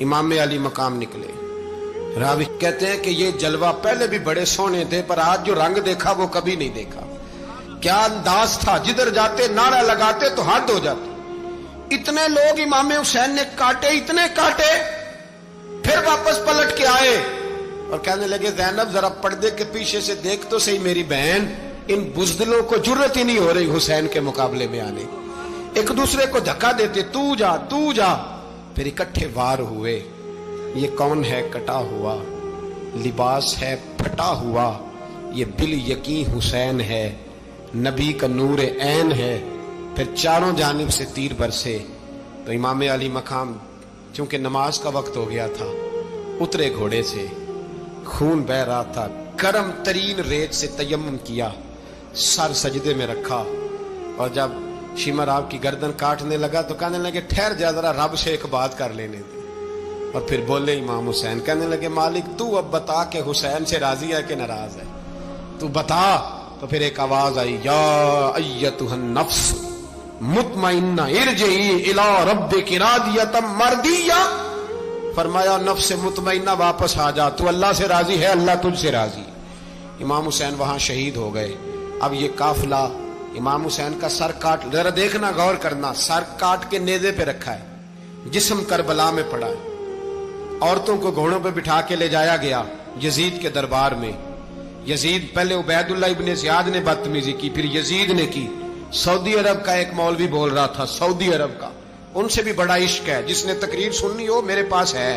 امام علی مقام نکلے۔ راوی کہتے ہیں کہ یہ جلوہ پہلے بھی بڑے سونے تھے، پر آج جو رنگ دیکھا وہ کبھی نہیں دیکھا۔ کیا انداز تھا، جدھر جاتے نعرہ لگاتے تو حد ہو جاتے۔ اتنے لوگ امام حسین نے کاٹے، اتنے کاٹے، پھر واپس پلٹ کے آئے اور کہنے لگے زینب ذرا پردے کے پیچھے سے دیکھ تو صحیح میری بہن، ان بزدلوں کو جرت ہی نہیں ہو رہی حسین کے مقابلے میں آنے۔ ایک دوسرے کو دھکا دیتے، تو جا تو جا، پھر اکٹھے وار ہوئے۔ یہ کون ہے کٹا ہوا، لباس ہے پھٹا ہوا، یہ بال یقین حسین ہے، نبی کا نور عین ہے۔ پھر چاروں جانب سے تیر برسے تو امام علی مقام چونکہ نماز کا وقت ہو گیا تھا، اترے گھوڑے سے، خون بہ رہا تھا، گرم ترین ریت سے تیمم کیا، سر سجدے میں رکھا، اور جب شمر آپ کی گردن کاٹنے لگا تو کہنے لگے ٹھہر جا ذرا رب سے ایک بات کر لینے دے۔ اور پھر بولے امام حسین، کہنے لگے مالک تو اب بتا کہ حسین سے راضی ہے کہ ناراض ہے، تو بتا۔ تو پھر ایک آواز آئی، یا ایتھا النفس مطمئنہ ارجعی الی ربک راضیۃ مرضیہ، فرمایا نفس مطمئنہ واپس آ جا، تو اللہ سے راضی ہے، اللہ تجھ سے راضی۔ امام حسین وہاں شہید ہو گئے۔ اب یہ قافلہ امام حسین کا سر کاٹ، ذرا دیکھنا غور کرنا، سر کاٹ کے نیزے پہ رکھا ہے، جسم کربلا میں پڑا ہے، عورتوں کو گھوڑوں پہ بٹھا کے لے جایا گیا یزید کے دربار میں۔ یزید پہلے عبید اللہ ابن زیاد نے بدتمیزی کی، پھر یزید نے کی۔ سعودی عرب کا ایک مولوی بول رہا تھا، سعودی عرب کا، ان سے بھی بڑا عشق ہے، جس نے تقریر سننی ہو میرے پاس ہے۔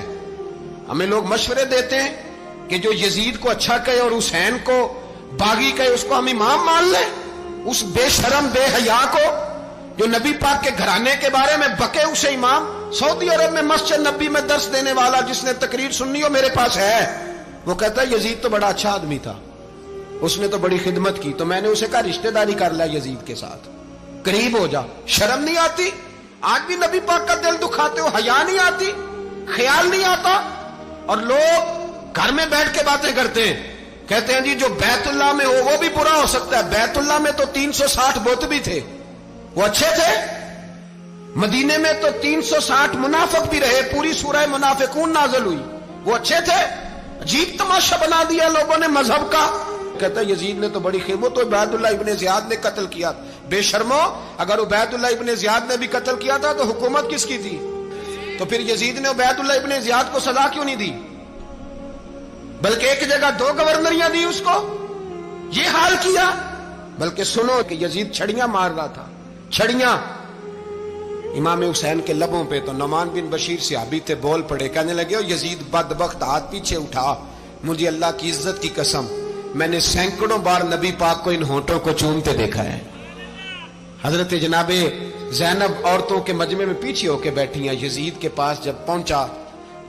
ہمیں لوگ مشورے دیتے ہیں کہ جو یزید کو اچھا کہے اور حسین کو باغی کہے اس کو ہم امام مان لیں، اس بے شرم بے حیا کو جو نبی پاک کے گھرانے کے بارے میں بکے اسے امام۔ سعودی عرب میں مسجد نبی میں درس دینے والا جس نے تقریر سننی ہو میرے پاس ہے۔ وہ کہتا ہے یزید تو بڑا اچھا آدمی تھا، اس نے تو بڑی خدمت کی، تو میں نے اسے کہا رشتہ داری کر لیا یزید کے ساتھ، قریب ہو جا۔ شرم نہیں آتی؟ آج بھی نبی پاک کا دل دکھاتے ہو، حیا نہیں آتی، خیال نہیں آتا؟ اور لوگ گھر میں بیٹھ کے باتیں کرتے ہیں، کہتے ہیں جی جو بیت اللہ میں ہو وہ بھی برا ہو سکتا ہے۔ بیت اللہ میں تو 360 بت بھی تھے، وہ اچھے تھے۔ مدینے میں تو 360 منافق بھی رہے، پوری سورہ منافقون نازل ہوئی، وہ اچھے تھے۔ عجیب تماشا بنا دیا لوگوں نے مذہب کا۔ کہتا ہے یزید نے تو بڑی خدمت، تو عبید اللہ ابن زیاد نے قتل کیا۔ بے شرمو، اگر عبید اللہ ابن زیاد نے بھی قتل کیا تھا تو حکومت کس کی تھی؟ تو پھر یزید نے عبید اللہ ابن زیاد کو سزا کیوں نہیں دی، بلکہ ایک جگہ 2 گورنریاں دی اس کو؟ یہ حال کیا۔ بلکہ سنو کہ یزید چھڑیاں مار رہا تھا، چھڑیاں امام حسین کے لبوں پہ۔ تو نعمان بن بشیر صحابی تھے، بول پڑے، کہنے لگے او یزید بدبخت، ہاتھ پیچھے اٹھا، مجھے اللہ کی عزت کی قسم میں نے سینکڑوں بار نبی پاک کو ان ہونٹوں کو چومتے دیکھا ہے۔ حضرت جناب زینب عورتوں کے مجمع میں پیچھے ہو کے بیٹھی ہیں۔ یزید کے پاس جب پہنچا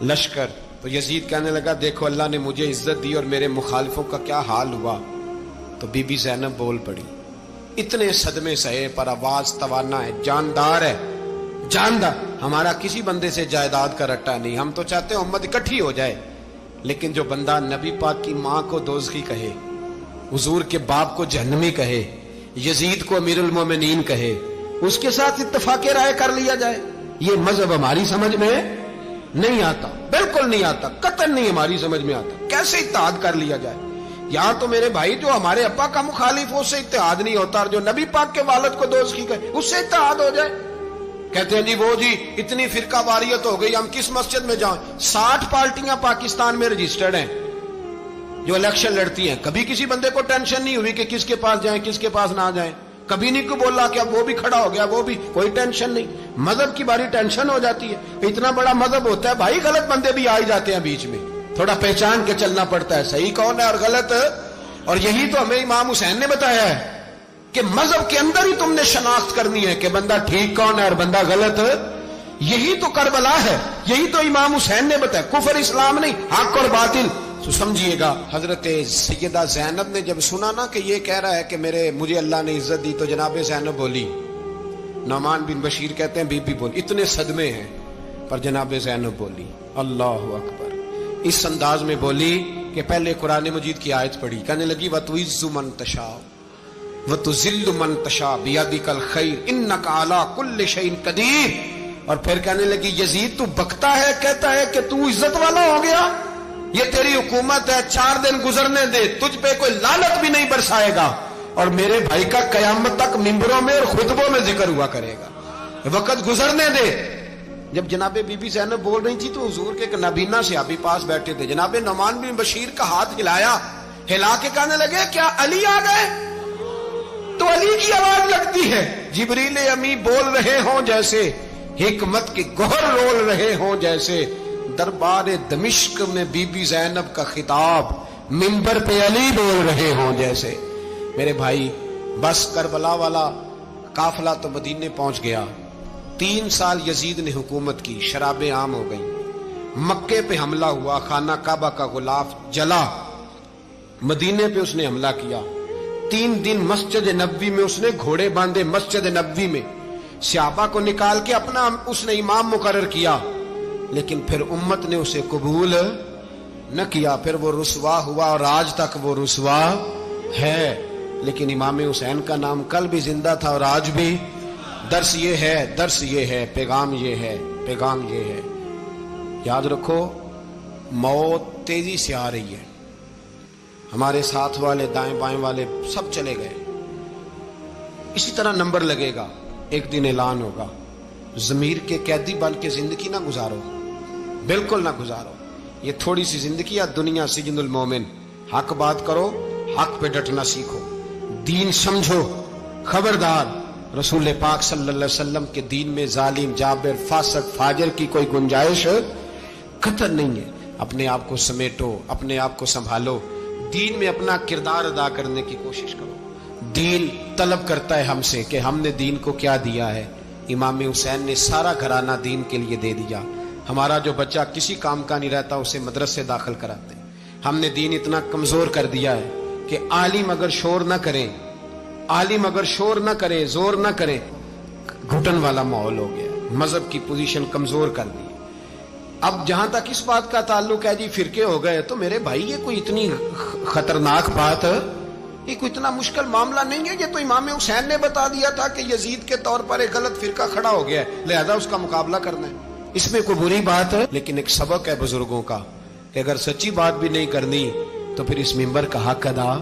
لشکر تو یزید کہنے لگا دیکھو اللہ نے مجھے عزت دی اور میرے مخالفوں کا کیا حال ہوا۔ تو بی بی زینب بول پڑی، اتنے صدمے سہے پر آواز توانا ہے، جاندار ہے، جاندار۔ ہمارا کسی بندے سے جائیداد کا رٹا نہیں، ہم تو چاہتے ہیں امت اکٹھی ہو جائے، لیکن جو بندہ نبی پاک کی ماں کو دوزخی کہے، حضور کے باپ کو جہنمی کہے، یزید کو امیر المومنین کہے، اس کے ساتھ اتفاق رائے کر لیا جائے، یہ مذہب ہماری سمجھ میں نہیں آتا، بالکل نہیں آتا، قطعاً نہیں ہماری سمجھ میں آتا۔ کیسے اتحاد کر لیا جائے؟ یہاں تو میرے بھائی جو ہمارے ابا کا مخالف ہو اس سے اتحاد نہیں ہوتا، اور جو نبی پاک کے والد کو دوزخی کہے اس سے اتحاد ہو جائے۔ کہتے ہیں جی وہ جی اتنی فرقہ واریت ہو گئی، ہم کس مسجد میں جائیں؟ 60 پارٹیاں پاکستان میں رجسٹرڈ ہیں جو الیکشن لڑتی ہیں، کبھی کسی بندے کو ٹینشن نہیں ہوئی کہ کس کے پاس جائیں کس کے پاس نہ جائیں، کبھی نہیں کو بولا کہ اب وہ بھی کھڑا ہو گیا، وہ بھی، کوئی ٹینشن نہیں۔ مذہب کی باری ٹینشن ہو جاتی ہے، اتنا بڑا مذہب ہوتا ہے بھائی، غلط بندے بھی آ ہی جاتے ہیں بیچ میں، تھوڑا پہچان کے چلنا پڑتا ہے صحیح کون ہے اور غلط۔ اور یہی تو ہمیں امام حسین نے بتایا ہے کہ مذہب کے اندر ہی تم نے شناخت کرنی ہے کہ بندہ ٹھیک کون ہے اور بندہ غلط۔ یہی تو کربلا ہے، یہی تو امام حسین نے بتایا، کفر اسلام نہیں، حق اور باطل۔ تو سمجھیے گا، حضرت سیدہ زینب نے جب سنا نا کہ یہ کہہ رہا ہے کہ مجھے اللہ نے عزت دی، تو جناب زینب بولی، نعمان بن بشیر کہتے ہیں بی بی بولی، اتنے صدمے ہیں پر جناب زینب بولی اللہ اکبر، اس انداز میں بولی کہ پہلے قرآن مجید کی آیت پڑھی، کہنے لگی وَتُعِزُّ مَن تَشَاءُ وَتُذِلُّ مَن تَشَاءُ بِيَدِكَ الْخَيْرُ إِنَّكَ عَلَى كُلِّ شَيْءٍ قَدِيرٌ۔ اور پھر کہنے لگی یزید تو بکتا ہے، کہتا ہے کہ تو عزت والا ہو گیا، یہ تیری حکومت ہے، 4 دن گزرنے دے، تجھ پہ کوئی لعنت بھی نہیں برسائے گا، اور میرے بھائی کا قیامت تک ممبروں میں اور خطبوں میں ذکر ہوا کرے گا، وقت گزرنے دے۔ جب جناب بی بی زینب بول رہی تھی تو حضور کے ایک نابینا صحابی پاس بیٹھے تھے، جناب نعمان بن بشیر کا ہاتھ ہلایا، ہلا کے کہنے لگے کیا علی آ گئے؟ تو علی کی آواز لگتی ہے، جبریل امی بول رہے ہوں جیسے، حکمت کے گوہر رول رہے ہوں جیسے، دربار دمشق میں بی بی زینب کا خطاب، منبر پہ علی بول رہے ہوں جیسے۔ میرے بھائی بس کربلا والا قافلہ تو مدینے پہنچ گیا، 3 سال یزید نے حکومت کی، شرابیں عام ہو گئیں، مکے پہ حملہ ہوا، خانہ کعبہ کا غلاف جلا، مدینے پہ اس نے حملہ کیا، 3 دن مسجد نبوی میں اس نے گھوڑے باندھے، مسجد نبوی میں صحابہ کو نکال کے اپنا اس نے امام مقرر کیا، لیکن پھر امت نے اسے قبول نہ کیا، پھر وہ رسوا ہوا اور آج تک وہ رسوا ہے، لیکن امام حسین کا نام کل بھی زندہ تھا اور آج بھی۔ درس یہ ہے، پیغام یہ ہے، پیغام یہ ہے، یاد رکھو موت تیزی سے آ رہی ہے، ہمارے ساتھ والے دائیں بائیں والے سب چلے گئے، اسی طرح نمبر لگے گا، ایک دن اعلان ہوگا، ضمیر کے قیدی بن کے زندگی نہ گزارو، بالکل نہ گزارو، یہ تھوڑی سی زندگی ہے دنیا سجن المومن، حق بات کرو، حق پہ ڈٹنا سیکھو، دین سمجھو، خبردار رسول پاک صلی اللہ علیہ وسلم کے دین میں ظالم، جابر، فاسق، فاجر کی کوئی گنجائش قطعاً نہیں ہے۔ اپنے آپ کو سمیٹو، اپنے آپ کو سنبھالو، دین میں اپنا کردار ادا کرنے کی کوشش کرو۔ دین طلب کرتا ہے ہم سے کہ ہم نے دین کو کیا دیا ہے۔ امام حسین نے سارا گھرانہ دین کے لیے دے دیا، ہمارا جو بچہ کسی کام کا نہیں رہتا اسے مدرسے داخل کراتے ہیں۔ ہم نے دین اتنا کمزور کر دیا ہے کہ عالم اگر شور نہ کریں، عالم اگر شور نہ کرے، زور نہ کرے، گھٹن والا ماحول ہو گیا، مذہب کی پوزیشن کمزور کر دی۔ اب جہاں تک اس بات کا تعلق ہے جی فرقے ہو گئے، تو میرے بھائی یہ کوئی اتنی خطرناک بات ہے، یہ کوئی اتنا مشکل معاملہ نہیں ہے، یہ تو امام حسین نے بتا دیا تھا کہ یزید کے طور پر ایک غلط فرقہ کھڑا ہو گیا ہے، لہذا اس کا مقابلہ کرنا ہے، اس میں کوئی بری بات ہے؟ لیکن ایک سبق ہے بزرگوں کا کہ اگر سچی بات بھی نہیں کرنی تو پھر اس منبر کا حق ادا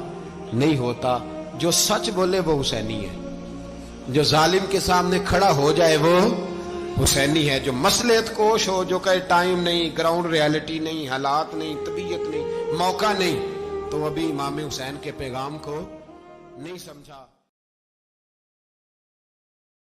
نہیں ہوتا۔ جو سچ بولے وہ حسینی ہے، جو ظالم کے سامنے کھڑا ہو جائے وہ حسینی ہے، جو مصلحت کوش ہو، جو کہے ٹائم نہیں، گراؤنڈ ریالٹی نہیں، حالات نہیں، طبیعت نہیں، موقع نہیں، تو ابھی امام حسین کے پیغام کو نہیں سمجھا۔